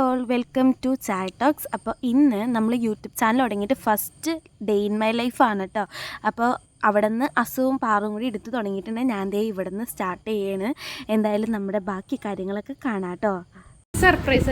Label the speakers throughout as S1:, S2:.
S1: All welcome to chai talks. അപ്പോൾ ഇന്ന് നമ്മൾ യൂട്യൂബ് ചാനൽ തുടങ്ങിയിട്ട് ഫസ്റ്റ് ഡേ ഇൻ മൈ ലൈഫാണ് കേട്ടോ. അപ്പോൾ അവിടെ നിന്ന് അസുവും പാറും കൂടി എടുത്ത് തുടങ്ങിയിട്ടുണ്ടെങ്കിൽ ഞാൻ ദേ ഇവിടെ നിന്ന് സ്റ്റാർട്ട് ചെയ്യാണ്. എന്തായാലും നമ്മുടെ ബാക്കി കാര്യങ്ങളൊക്കെ കാണാം കേട്ടോ.
S2: സർപ്രൈസ്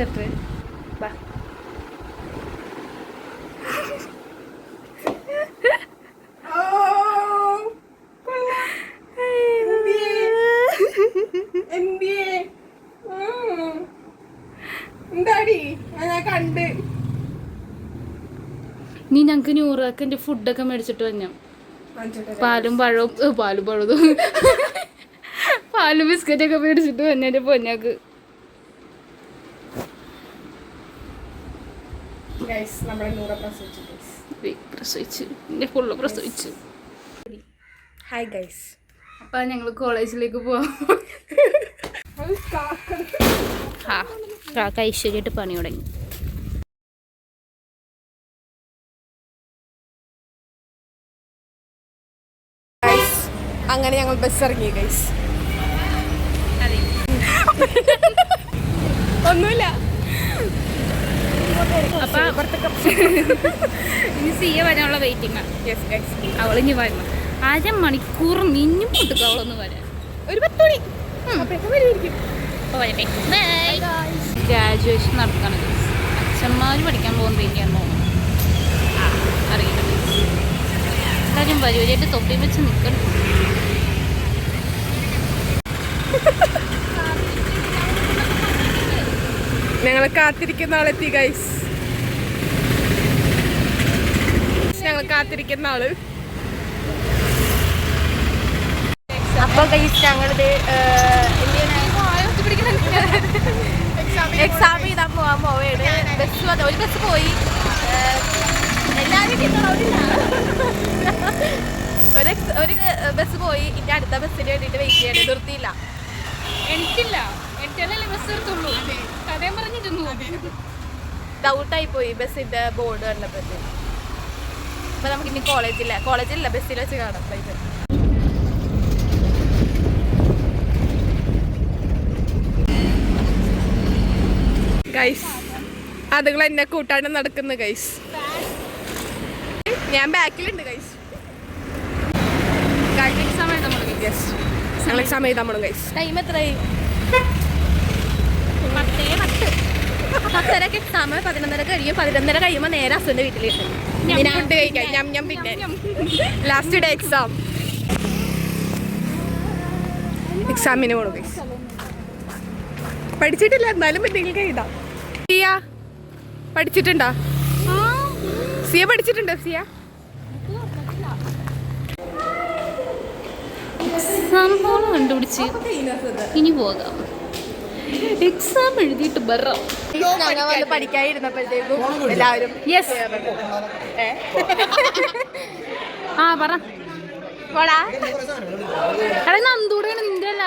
S2: നീ ഞങ്ങക്ക് 100 ഫുഡൊക്കെ മേടിച്ചിട്ട് വന്നു. പാലും ബിസ്ക്കറ്റൊക്കെ മേടിച്ചിട്ട് വന്നെ പൊന്നക്ക്. പ്രസവിച്ചു
S1: ഹായ് ഗൈസ്.
S2: അപ്പൊ ഞങ്ങള് കോളേജിലേക്ക് പോവാം. ഐശ്വര്യമായിട്ട് പണി തുടങ്ങി.
S1: അങ്ങനെ ഞങ്ങൾ ബസ് ഇറങ്ങി ഗൈസ്. ഒന്നുമില്ല.
S2: അപ്പൊ ഇനി സിയ വരാനുള്ള വെയിറ്റിംഗ് ആണ്. അവളിഞ്ഞ് വരണം. അരമണിക്കൂർ മിഞ്ഞും പൊട്ടുക അവളൊന്ന് വരാൻ. ഒരു 10 മണി ഗ്രാജുവേഷൻ നടക്കണം. അച്ഛന്മാർ പഠിക്കാൻ പോകുന്നത് തന്നെയാന്ന് തോന്നുന്നു. അറിയില്ല. എല്ലാവരും വരൂരായിട്ട് തൊപ്പി വെച്ച് നിൽക്കണം.
S1: ഞങ്ങൾ കാത്തിരിക്കുന്ന ആളെത്തി ഗൈസ്. ഞങ്ങൾ കാത്തിരിക്കുന്ന ആള്. അപ്പൊ ഗൈസ് ഞങ്ങളിത് എക്സാം ചെയ്താൽ പോവാണ്. ബസ് വന്നു. ഒരു ബസ് പോയി. എല്ലാവരും ഒരു ബസ് പോയി. ഇനി അടുത്ത ബസ്സിന് വേണ്ടിയിട്ട് വെയിറ്റ് ചെയ്യാൻ നിർത്തിയില്ല.
S2: എനിക്കല്ലേ ബസ് എടുത്തുള്ളൂ. കഥയും പറഞ്ഞിരുന്നു.
S1: ഡൗട്ടായി പോയി ബസ്സിന്റെ ബോർഡ് കണ്ടപ്പോഴത്തെ. അപ്പൊ നമുക്കിനി കോളേജില്ല ബസ്സിൽ വെച്ച് കാണാം. ഗൈസ് അതുങ്ങൾ എന്നെ കൂട്ടാണ്ട് നടക്കുന്നു ഗൈസ്. ഞാൻ ബാക്കിലുണ്ട് ഗൈസ്. ഞങ്ങൾ എക്സാം എഴുതാൻ പോണം ഗൈസ്. ടൈം എത്രയായി? 10:10 എക്സാം. 11:30 കഴിയും. 11:30 കഴിയുമ്പോൾ നേരെ അസുവിന്റെ വീട്ടിലേക്ക് ഫുഡ് കഴിക്കാം. ഞാൻ പിന്നെ ലാസ്റ്റ് ഡേ എക്സാമിന് പോണു ഗൈസ്. പഠിച്ചിട്ടില്ല, എന്നാലും എന്തെങ്കിലും എഴുതാം. സിയ പഠിച്ചിട്ടുണ്ടോ? സിയ പഠിച്ചിട്ടുണ്ടോ? സിയ
S2: സംഭവം കണ്ടുപിടിച്ച് ഇനി പോകാം. എക്സാം എഴുതിയിട്ട് വരാം.
S1: പഠിക്കാതിരുന്നപ്പോഴത്തേക്കും എല്ലാവരും
S2: പറ നന്ദൂടെയാണ് നിന്റെ അല്ല.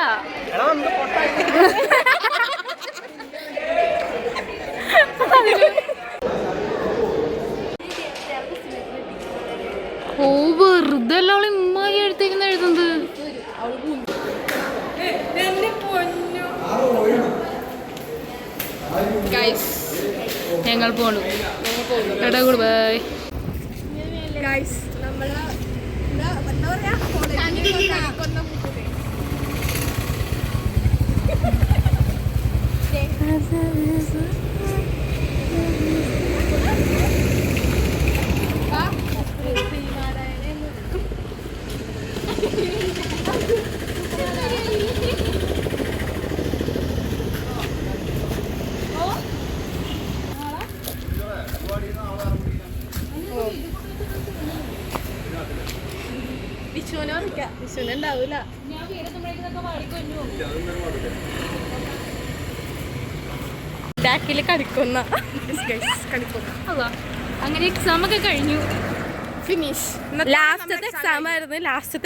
S2: ഓ വെറുതെ അല്ല അവള് ഇമ്മാരി എഴുത്തേക്കുന്ന എഴുതുന്നത്. ഞങ്ങൾ പോണു. ബൈ.
S1: വിഷുവിനുണ്ടാവൂല. ബാക്കിൽ കളിക്കുന്ന
S2: അങ്ങനെ എക്സാം ഒക്കെ കഴിഞ്ഞു.
S1: ഫിനിഷ്. ലാസ്റ്റത്തെ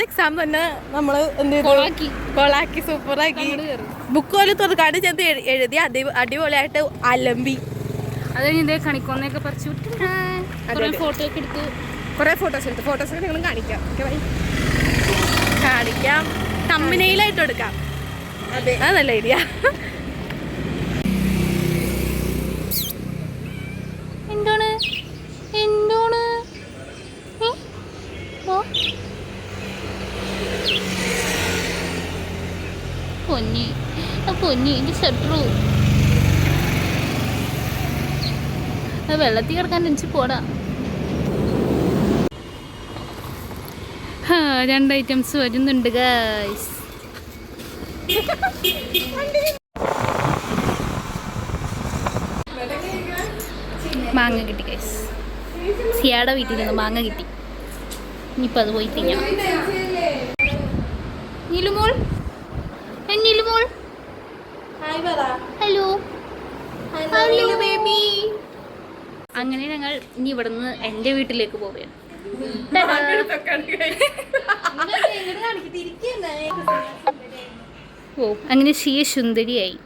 S1: എക്സാം തന്നെ നമ്മള് കൊളാക്കി സൂപ്പറാക്കി. ബുക്ക് പോലും തുറക്കാണ്ട് ചെന്ന് എഴുതി അടിപൊളിയായിട്ട് അലമ്പി.
S2: അത് കഴിഞ്ഞ് കണിക്കൊന്നൊക്കെ പറിച്ചു ഫോട്ടോ ഒക്കെ എടുത്ത്
S1: കുറെ ഫോട്ടോസൊക്കെ നിങ്ങളും കാണിക്കാം. തമ്പനെയിലായിട്ട് എടുക്കാം. അത് നല്ല ഐഡിയ.
S2: പൊന്നി എൻ്റെ ഷട്ടറു വെള്ളത്തിൽ കിടക്കാൻ എനിക്ക് പോടാ. 2 ഐറ്റംസ് വരുന്നുണ്ട് ഗൈസ്. മാങ്ങ കിട്ടി ഗൈസ്. സിയാടെ വീട്ടിൽ നിന്ന് മാങ്ങ കിട്ടി. ഇനിയിപ്പോൾ അത് പോയി തിന്നാം. Neelumol Neelumol hello hello baby. അങ്ങനെ ഞങ്ങൾ ഇനി ഇവിടുന്ന് എൻ്റെ വീട്ടിലേക്ക് പോവുകയാണ്. ഓ അങ്ങനെ ഷിയ സുന്ദരിയായി.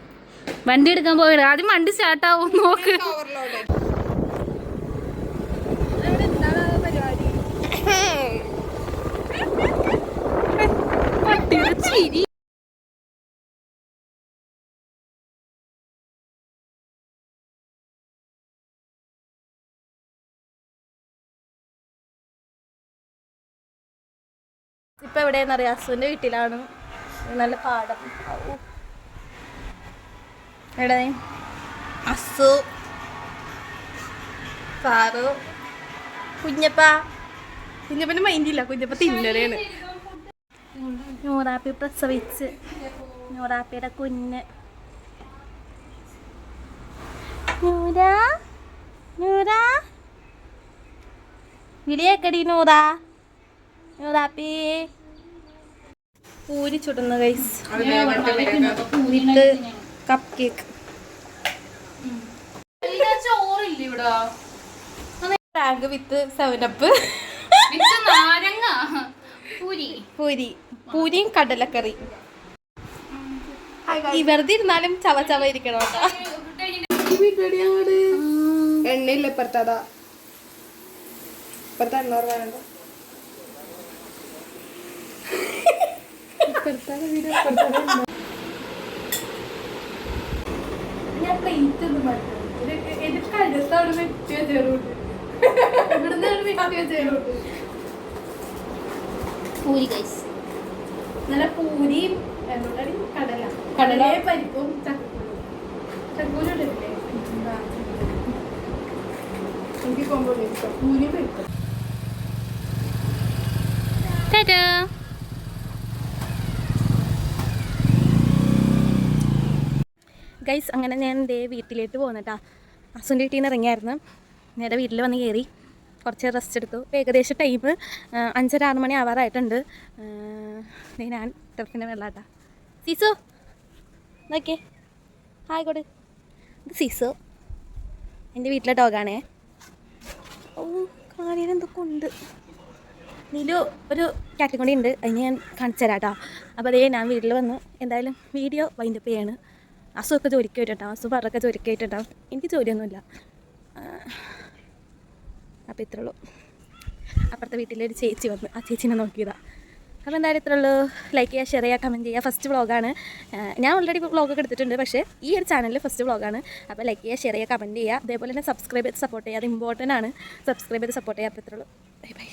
S2: വണ്ടി എടുക്കാൻ പോവുകയാണ്. ആദ്യം വണ്ടി സ്റ്റാർട്ടാവും നോക്ക്. ചിരി
S1: ഇപ്പം എവിടെയെന്നറിയാം, അസുവിൻ്റെ വീട്ടിലാണ്. നല്ല പാടം. എവിടെ അസു, സാറു, കുഞ്ഞപ്പൻ്റെ മൈൻഡില്ല. കുഞ്ഞപ്പ തിന്നലാണ്. നൂറാപ്പി പ്രസവിച്ച് നൂറാപ്പിയുടെ കുഞ്ഞ്. വിളിയേക്കടി നൂറാപ്പി. പൂരി ചുടുന്ന guys with cupcake. Tang with 7up. പൂരിയും കടലക്കറി. വെറുതെ ഇരുന്നാലും ചവ ഇരിക്കണം.
S3: എണ്ണയില്ല ഇപ്പറത്തതാ ഇപ്പറത്തെ 800 വേണ്ട.
S2: പൂരി ഗൈസ്.
S1: നല്ല പൂരിയും കടല പരിപ്പും ചക്കൂരും ഇട്ടില്ലേ. എനിക്ക് കൊണ്ടുപോയി പൂരിയും പരിപ്പും. ഗൈസ് അങ്ങനെ ഞാൻ എൻ്റെ വീട്ടിലേക്ക് പോകുന്നട്ടാ. അസുൻ്റെ വീട്ടിൽ നിന്ന് ഇറങ്ങിയായിരുന്നു. നേരെ വീട്ടിൽ വന്ന് കയറി കുറച്ച് റെസ്റ്റ് എടുത്തു. ഏകദേശം ടൈം 5:30-6 മണി ആവാറായിട്ടുണ്ട്. ഞാൻ ടെറസിൻ്റെ വെള്ളാട്ടാ. സീസു നോക്കിയേ, ആയിക്കോട്ടെ. ഇത് സീസു എൻ്റെ വീട്ടിലെ ഡോഗാണേ. ഓ കാര്യം എന്തൊക്കെ ഉണ്ട്. നീലു ഒരു കാറ്റും കൂടി ഉണ്ട്, അതിന് ഞാൻ കാണിച്ചു തരാം കേട്ടോ. അപ്പോൾ അതേ ഞാൻ വീട്ടിൽ വന്ന് എന്തായാലും വീഡിയോ വൈൻഡപ്പ് ചെയ്യാണ്. അസുഖമൊക്കെ ജോലിക്ക് പോയിട്ടുണ്ടാവും, അസു പറയൊക്കെ ജോലിക്ക് പോയിട്ടുണ്ടാവും. എനിക്ക് ജോലിയൊന്നുമില്ല. അപ്പോൾ ഇത്രേ ഉള്ളൂ. അപ്പുറത്തെ വീട്ടിലൊരു ചേച്ചി വന്ന് ആ ചേച്ചീനെ നോക്കിയതാണ്. അപ്പോൾ എന്തായാലും ഇത്രേ ഉള്ളൂ. ലൈക്ക് ചെയ്യുക, ഷെയർ ചെയ്യുക, കമൻറ്റ് ചെയ്യുക. ഫസ്റ്റ് വ്ളോഗാണ്. ഞാൻ ഓൾറെഡി വ്ളോഗൊക്കെ എടുത്തിട്ടുണ്ട്, പക്ഷേ ഈ ഒരു ചാനലിൽ ഫസ്റ്റ് വ്ളോഗാണ്. അപ്പോൾ ലൈക്ക് ചെയ്യുക, ഷെയർ ചെയ്യുക, കമൻറ്റ് ചെയ്യുക. അതേപോലെ തന്നെ സബ്സ്ക്രൈബ് ചെയ്ത് സപ്പോർട്ട് ചെയ്യുക. അത് ഇമ്പോർട്ടൻ്റ് ആണ്. സബ്സ്ക്രൈബ് ചെയ്ത് സപ്പോർട്ട് ചെയ്യുക. അപ്പോൾ ഇത്രേ ഉള്ളൂ. Bye bye.